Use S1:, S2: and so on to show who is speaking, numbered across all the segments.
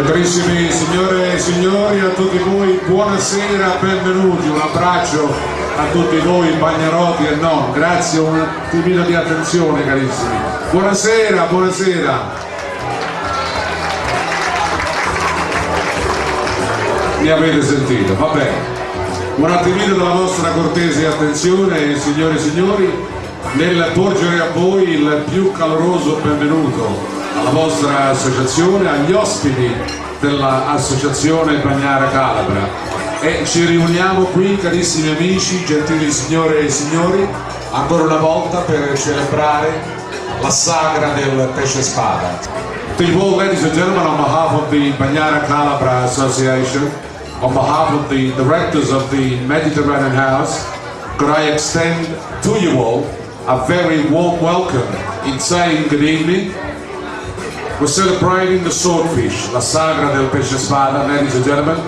S1: Carissimi signore e signori, a tutti voi buonasera, benvenuti, un abbraccio a tutti voi bagnaroti e non, grazie, un attimino di attenzione carissimi, buonasera, buonasera. Mi avete sentito, va bene, un attimino della vostra cortese attenzione signore e signori, nel porgere a voi il più caloroso benvenuto alla vostra associazione, agli ospiti dell'Associazione Bagnara Calabra, e ci riuniamo qui carissimi amici, gentili signore e signori, ancora una volta per celebrare la sagra del pesce spada. To you all, ladies and gentlemen, on behalf of the Bagnara Calabra Association, on behalf of the directors of the Mediterranean House, could I extend to you all a very warm welcome in saying good evening. We're celebrating the swordfish, la sagra del pesce spada, ladies and gentlemen.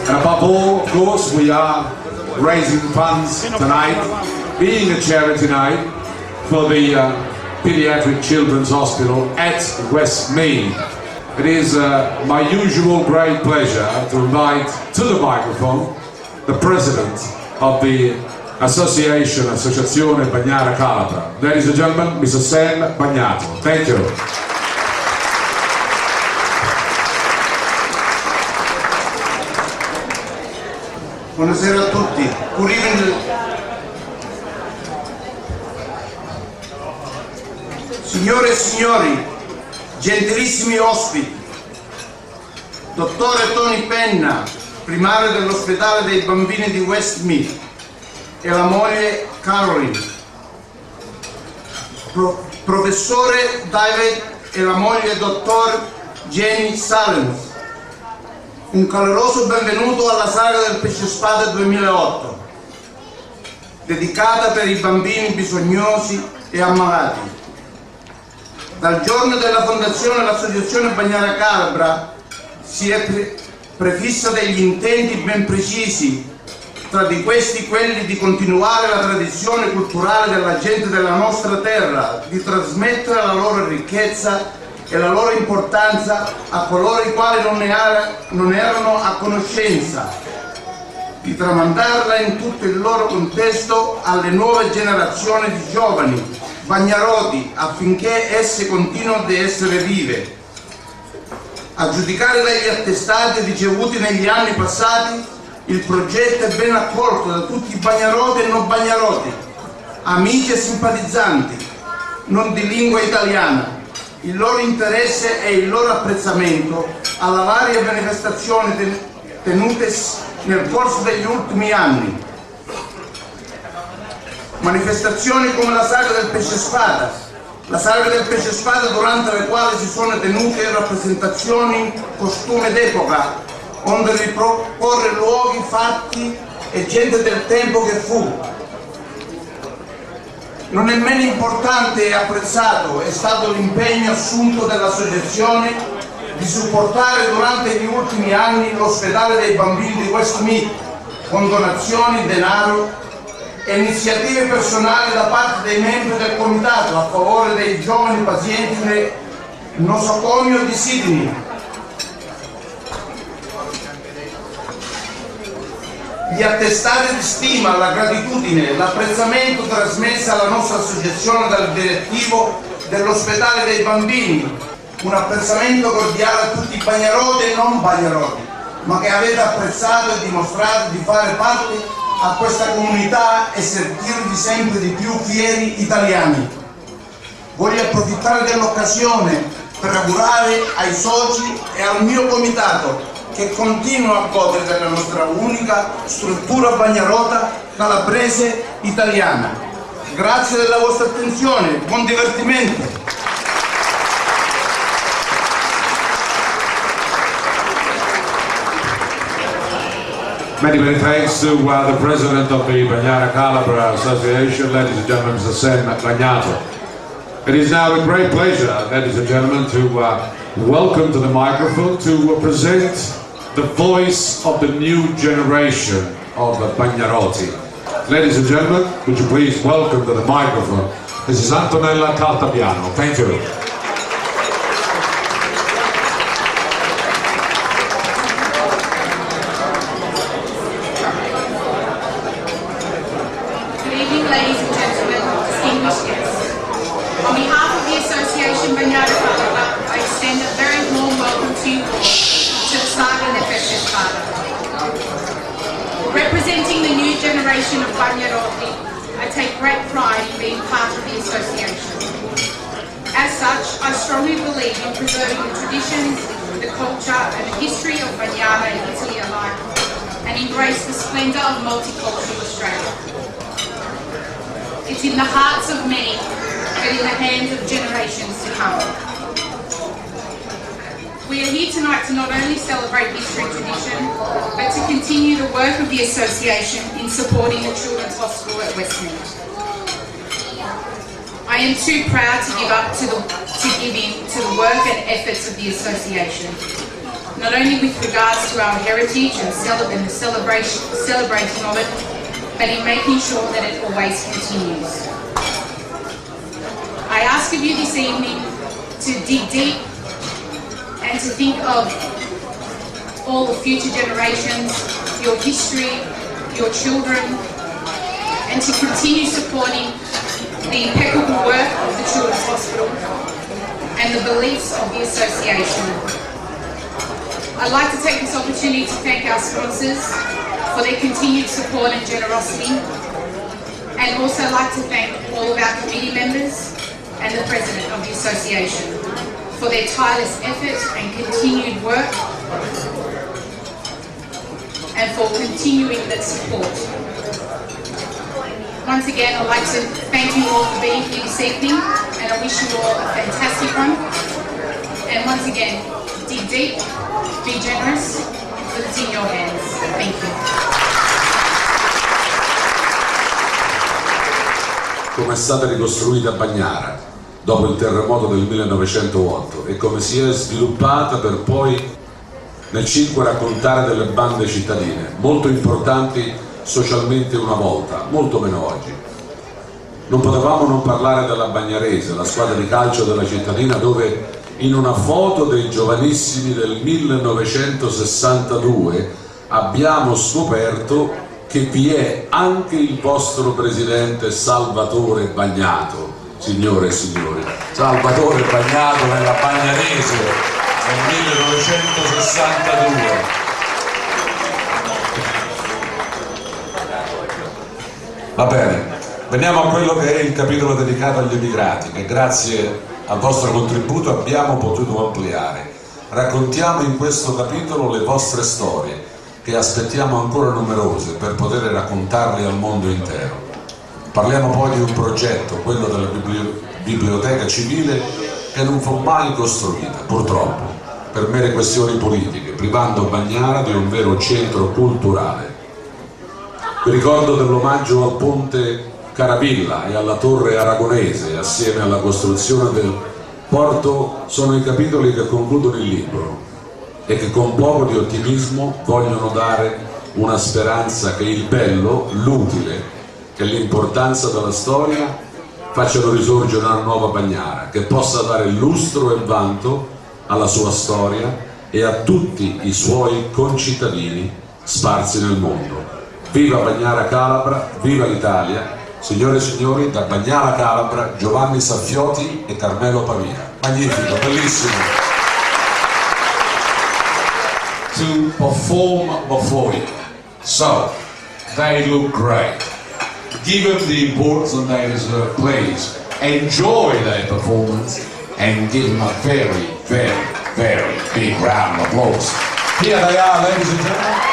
S1: And above all, of course, we are raising funds tonight, being a charity night for the Pediatric Children's Hospital at Westmead. It is my usual great pleasure to invite to the microphone the president of the Associazione Bagnara Calabra. Ladies and gentlemen, Mr. Sam Bagnato. Thank you.
S2: Buonasera a tutti. Good evening. Signore e signori, gentilissimi ospiti, dottore Tony Penna, primario dell'ospedale dei bambini di Westmead, e la moglie Caroline, professore David e la moglie dottor Jenny Salens. Un caloroso benvenuto alla Sagra del Pesce Spada 2008, dedicata per i bambini bisognosi e ammalati. Dal giorno della fondazione dell'Associazione Bagnara Calabra si è prefissa degli intenti ben precisi, tra di questi quelli di continuare la tradizione culturale della gente della nostra terra, di trasmettere la loro ricchezza e la loro importanza a coloro i quali non erano a conoscenza, di tramandarla in tutto il loro contesto alle nuove generazioni di giovani bagnaroti affinché esse continuino ad essere vive. A giudicare dagli attestati ricevuti negli anni passati, il progetto è ben accolto da tutti i bagnaroti e non bagnaroti, amici e simpatizzanti non di lingua italiana. Il loro interesse e il loro apprezzamento alla varie manifestazioni tenute nel corso degli ultimi anni. Manifestazioni come la Sagra del Pesce Spada, la Sagra del Pesce Spada durante le quali si sono tenute rappresentazioni costume d'epoca, onde riproporre luoghi, fatti e gente del tempo che fu. Non è meno importante e apprezzato è stato l'impegno assunto dall'Associazione di supportare durante gli ultimi anni l'ospedale dei bambini di Westmead con donazioni, denaro e iniziative personali da parte dei membri del comitato a favore dei giovani pazienti del nosocomio di Sydney. Gli attestati di stima, la gratitudine, l'apprezzamento trasmessi alla nostra associazione dal direttivo dell'ospedale dei bambini, un apprezzamento cordiale a tutti i bagnaroti e non bagnaroti, ma che avete apprezzato e dimostrato di fare parte a questa comunità e sentirvi sempre di più fieri italiani. Voglio approfittare dell'occasione per augurare ai soci e al mio comitato che continua a godere della nostra unica struttura bagnarota calabrese italiana. Grazie della vostra attenzione, buon divertimento.
S1: Many thanks to the president of the Bagnara Calabra Association, ladies and gentlemen, Mr. Sam Bagnato. It is now a great pleasure, ladies and gentlemen, to welcome to the microphone to present the voice of the new generation of Bagnaroti. Ladies and gentlemen, would you please welcome to the microphone Mrs. Antonella Caltabiano. Thank you.
S3: generation of Bagnaroti, I take great pride in being part of the association. As such, I strongly believe in preserving the traditions, the culture and the history of Bagnara and Italy alike, and embrace the splendour of multicultural Australia. It's in the hearts of many, but in the hands of generations to come. We are here tonight to not only celebrate history and tradition, but to continue the work of the Association in supporting the Children's Hospital at Westmead. I am too proud to give in to the work and efforts of the Association, not only with regards to our heritage and the celebration of it, but in making sure that it always continues. I ask of you this evening to dig deep and to think of all the future generations, your history, your children, and to continue supporting the impeccable work of the Children's Hospital and the beliefs of the Association. I'd like to take this opportunity to thank our sponsors for their continued support and generosity, and also like to thank all of our committee members and the President of the Association for their tireless effort and continued work, and for continuing that support. Once again, I'd like to thank you all for being here this evening, and I wish you all a fantastic one. And once again, dig deep, be generous, but it's in your hands. Thank you.
S1: Come è stata ricostruita Bagnara dopo il terremoto del 1908 e come si è sviluppata per poi nel 5 raccontare delle bande cittadine, molto importanti socialmente una volta, molto meno oggi. Non potevamo non parlare della Bagnarese, la squadra di calcio della cittadina, dove in una foto dei giovanissimi del 1962 abbiamo scoperto che vi è anche il vostro presidente Salvatore Bagnato, signore e signori. Salvatore Bagnato nella Bagnarese nel 1962. Va bene, veniamo a quello che è il capitolo dedicato agli emigrati, che grazie al vostro contributo abbiamo potuto ampliare. Raccontiamo in questo capitolo le vostre storie, che aspettiamo ancora numerose per poter raccontarle al mondo intero. Parliamo poi di un progetto, quello della biblioteca civile, che non fu mai costruita, purtroppo, per mere questioni politiche, privando Bagnara di un vero centro culturale. Vi ricordo dell'omaggio al ponte Caravilla e alla torre aragonese, assieme alla costruzione del porto, sono i capitoli che concludono il libro e che con poco di ottimismo vogliono dare una speranza che il bello, l'utile e l'importanza della storia facciano risorgere una nuova Bagnara, che possa dare lustro e vanto alla sua storia e a tutti i suoi concittadini sparsi nel mondo. Viva Bagnara Calabra, viva l'Italia! Signore e signori, da Bagnara Calabra, Giovanni Saffioti e Carmelo Pavia. Magnifico, bellissimo!
S4: To perform before you. So, they look great. Give them the importance that they deserve, please. Enjoy their performance and give them a very, very, very big round of applause. Here they are, ladies and gentlemen.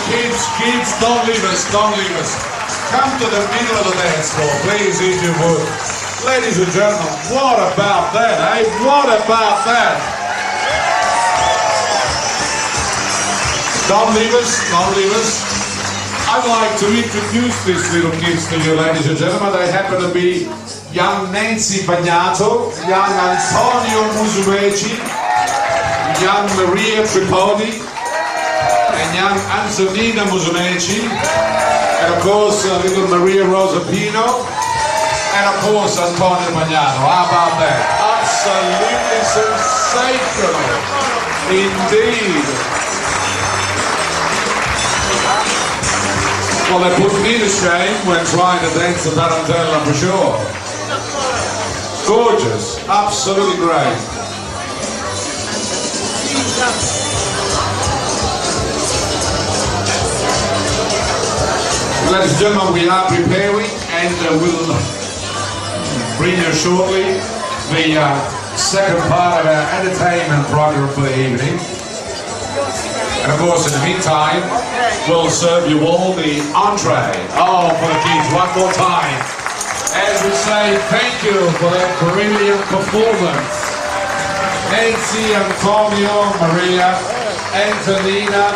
S4: Kids, don't leave us, don't leave us. Come to the middle of the dance floor, please, if you would. Ladies and gentlemen, what about that, eh? What about that? Don't leave us, don't leave us. I'd like to introduce these little kids to you, ladies and gentlemen. They happen to be young Nancy Bagnato, young Antonio Musumeci, young Maria Tripodi, and young Antonina Musumeci, and of course little Maria Rosa Pino, and of course Antonio Bagnara. How about that? Absolutely sensational indeed. Well, they put me to shame when trying to dance the tarantella for sure. Gorgeous, absolutely great. Ladies and gentlemen, we are preparing and we'll bring you shortly the second part of our entertainment program for the evening. And of course, in the meantime, we'll serve you all the entree. Oh, for the kids, one more time. As we say, thank you for that brilliant performance. Nancy, Antonio, Maria, Antonina,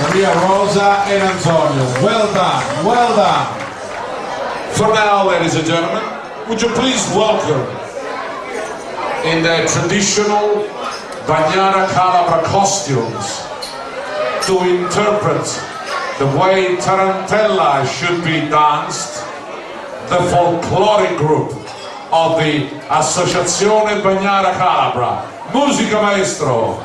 S4: Maria Rosa, and Antonio. Well done, well done. For now, ladies and gentlemen, would you please welcome in their traditional Bagnara Calabra costumes to interpret the way tarantella should be danced, the folkloric group of the Associazione Bagnara Calabra. Musica maestro!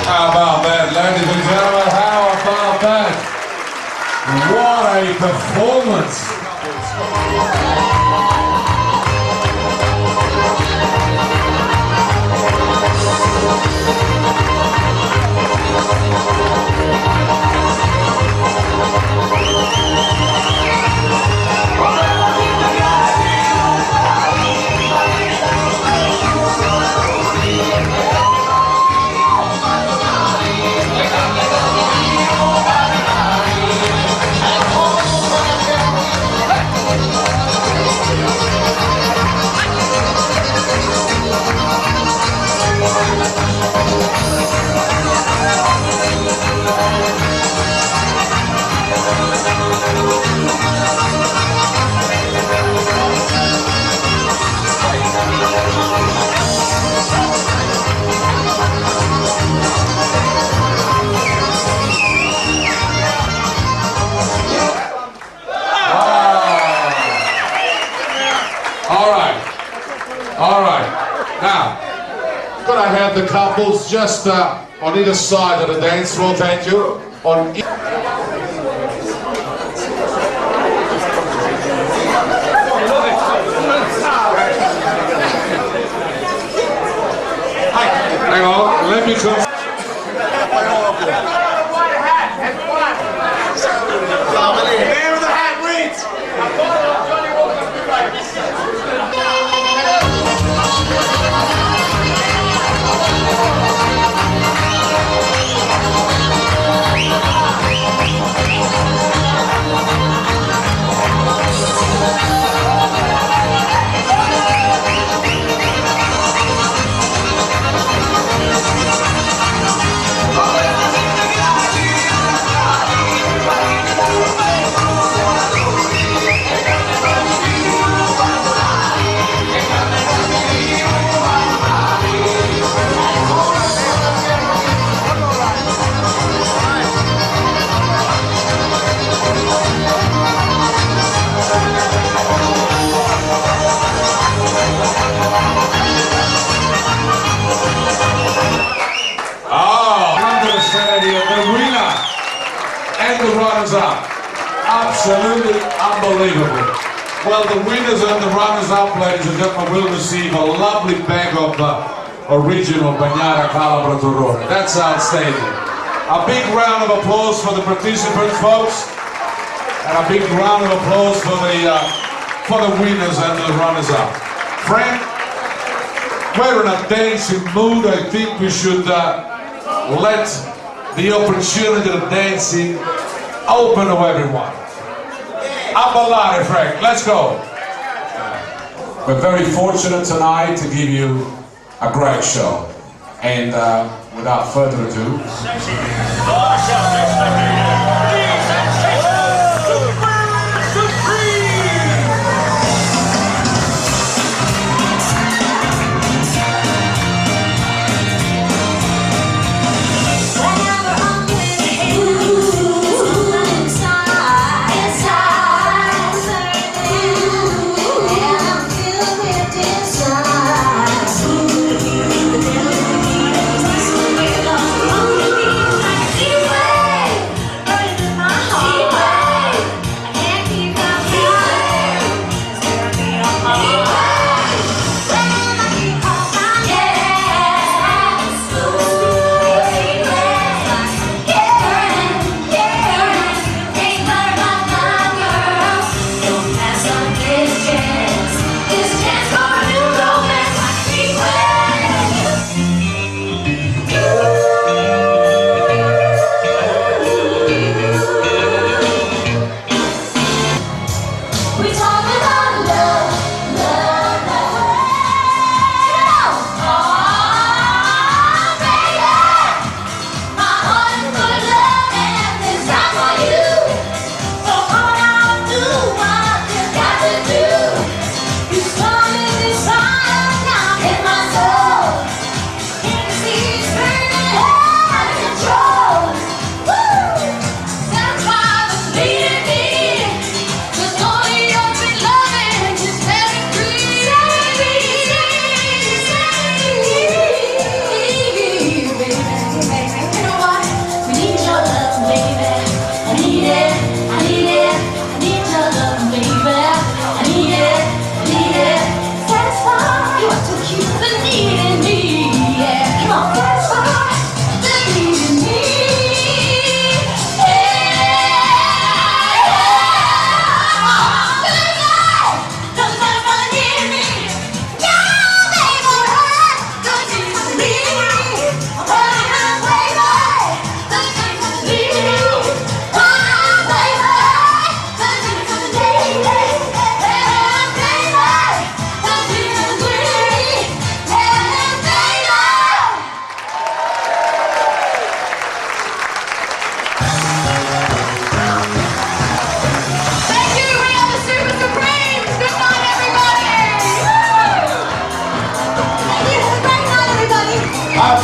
S4: How about that, ladies and gentlemen? How about that? What a
S1: a performance.
S4: All right. Now, could I have the couples just on either side of the dance floor? Thank you.
S1: Hang on, let me come.
S2: Man with the hat wins.
S4: The runners-up, absolutely unbelievable. Well, the winners and the runners-up, ladies and gentlemen, will receive a lovely bag of original Bagnara Calabra Torrone. That's outstanding. A big round of applause for the participants, folks, and a big round of applause for the winners and the runners-up. Frank, we're in a dancing mood. I think we should let the opportunity of dancing open to everyone. A ballare, Frank, let's go.
S5: We're very fortunate tonight to give you a great show. And without further ado,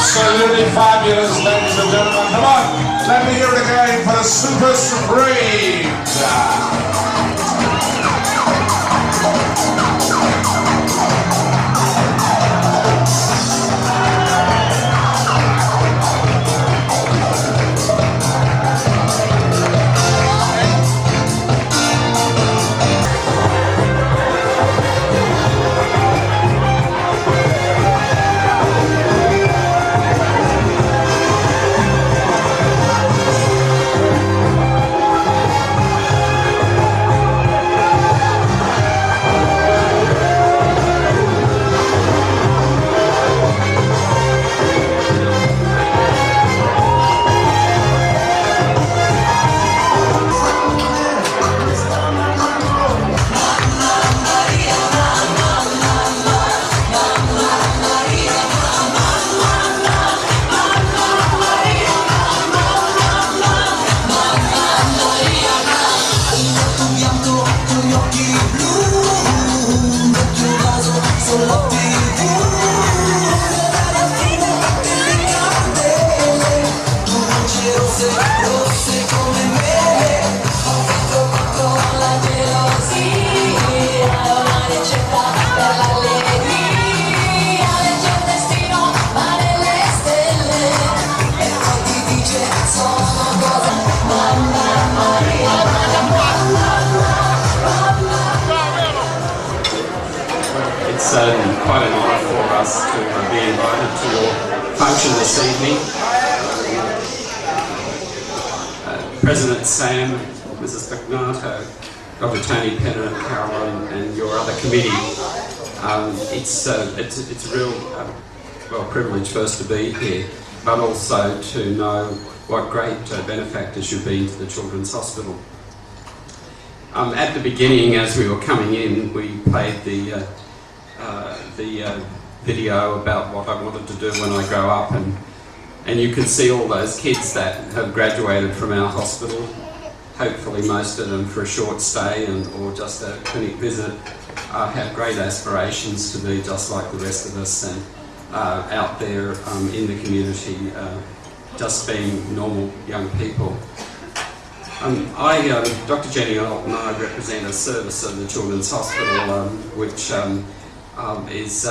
S4: Absolutely fabulous, ladies and gentlemen. Come on, let me hear it again for the Super Supremes.
S6: It's quite an honour for us to be invited to your function this evening. President Sam, Mrs. Bagnara, Dr. Tony Penner, Carolyn, and your other committee. It's a real privilege first to be here, but also to know what great benefactors you've been to the Children's Hospital. At the beginning, as we were coming in, we played the video about what I wanted to do when I grow up, and you can see all those kids that have graduated from our hospital, hopefully most of them for a short stay or just a clinic visit, have great aspirations to be just like the rest of us and out there in the community, just being normal young people. Dr. Jenny Alt and I represent a service of the Children's Hospital, which is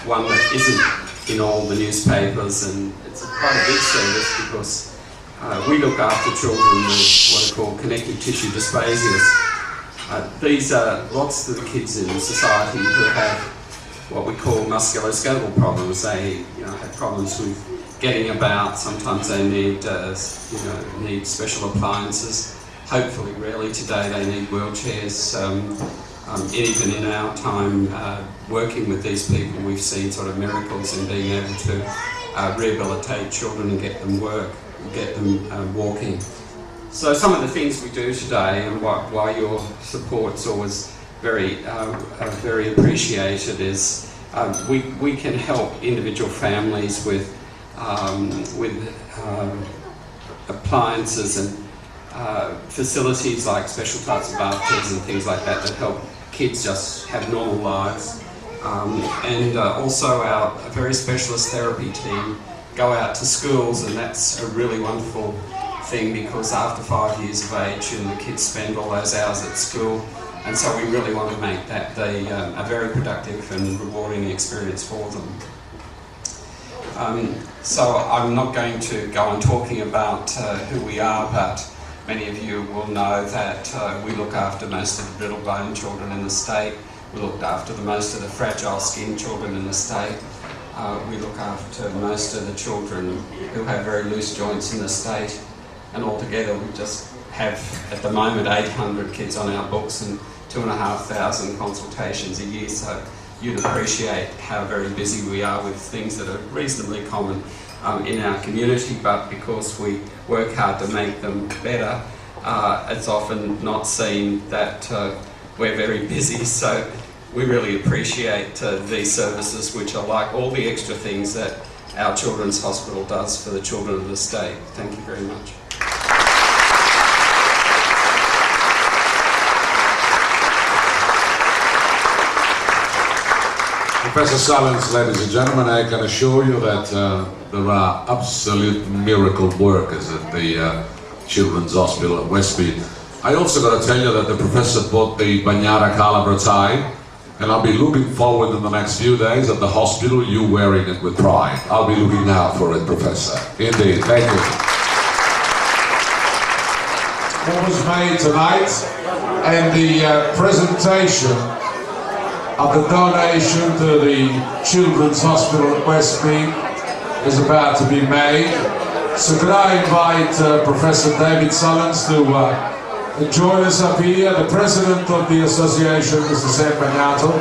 S6: one that isn't in all the newspapers, and it's quite a big service because we look after children with what are called connective tissue dysplasias. These are lots of the kids in society who have what we call musculoskeletal problems. They have problems with getting about. Sometimes they need special appliances. Hopefully, rarely today, they need wheelchairs. Even in our time working with these people, we've seen sort of miracles in being able to rehabilitate children and get them walking. So some of the things we do today, and why your support's always very appreciated, is we can help individual families with appliances and facilities like special types of bathtubs and things like that help kids just have normal lives. And also our very specialist therapy team go out to schools, and that's a really wonderful thing because after 5 years of age and the kids spend all those hours at school, and so we really want to make that a very productive and rewarding experience for them. So I'm not going to go on talking about who we are, but many of you will know that we look after most of the brittle bone children in the state. We look after most of the fragile skin children in the state. We look after most of the children who have very loose joints in the state. And altogether we just have at the moment 800 kids on our books and 2,500 consultations a year. So you'd appreciate how very busy we are with things that are reasonably common in our community, but because we work hard to make them better, it's often not seen that we're very busy. So we really appreciate these services, which are like all the extra things that our Children's Hospital does for the children of the state. Thank you very much.
S1: Professor Sullins, ladies and gentlemen, I can assure you that
S4: There are absolute miracle workers at the Children's Hospital at Westmead. I also got to tell you that the professor bought the Bagnara Calabra tie, and I'll be looking forward in the next few days at the hospital, you wearing it with pride. I'll be looking out for it, Professor. Indeed, thank you.
S1: What was made tonight and the presentation of the donation to the Children's Hospital at Westmead is about to be made. So could I invite Professor David Sullins to join us up here, the President of the Association, Mr. Sam Bagnato.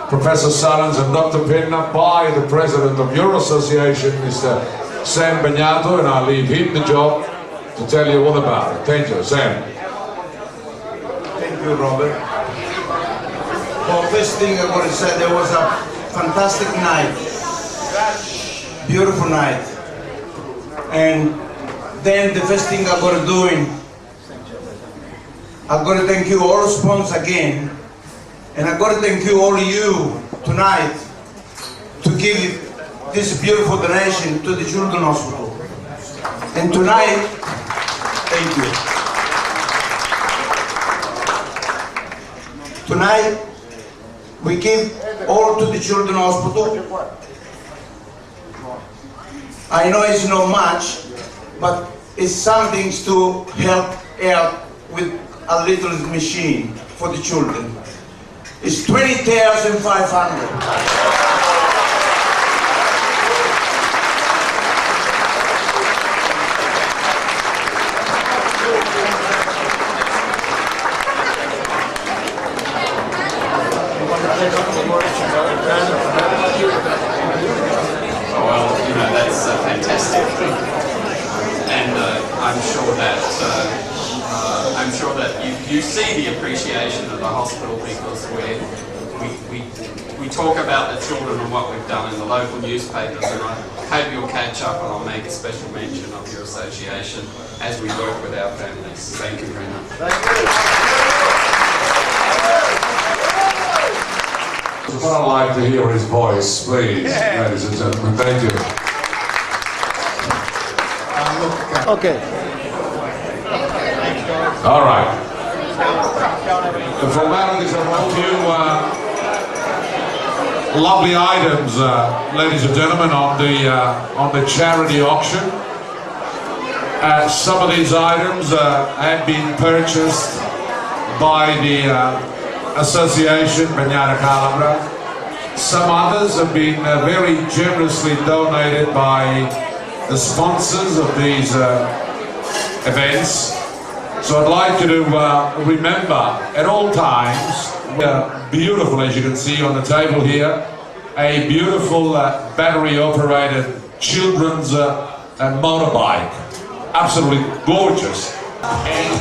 S1: Professor Sullins and Dr. Pinner by the President of your Association, Mr. Sam Bagnato, and I'll leave him the job to tell you all about it. Thank you, Sam.
S2: Thank you, Robert. Well, first thing I want to say, there was a fantastic night, beautiful night, and then the first thing I'm going to do, I'm going to thank you all sponsors again, and I'm going to thank you all you tonight to give this beautiful donation to the Children's Hospital. And tonight, thank you. Tonight, we give all to the Children's Hospital. I know it's not much, but it's something to help out with a little machine for the children. It's 20,500.
S6: Well, you know, that's fantastic, and I'm sure that you see the appreciation of the hospital, because we talk about the children and what we've done in the local newspapers, and I hope you'll catch up, and I'll make a special mention of your association as we work with our families. Thank you very much.
S1: What I'd like to hear his voice, please, ladies and gentlemen. Thank you.
S7: Okay.
S1: All right. The formalities are a few lovely items, ladies and gentlemen, on the charity auction. Some of these items have been purchased by the Association, Bagnara Calabra. Some others have been very generously donated by the sponsors of these events. So I'd like you to remember at all times, beautiful, as you can see on the table here, a beautiful battery-operated children's motorbike. Absolutely gorgeous. And,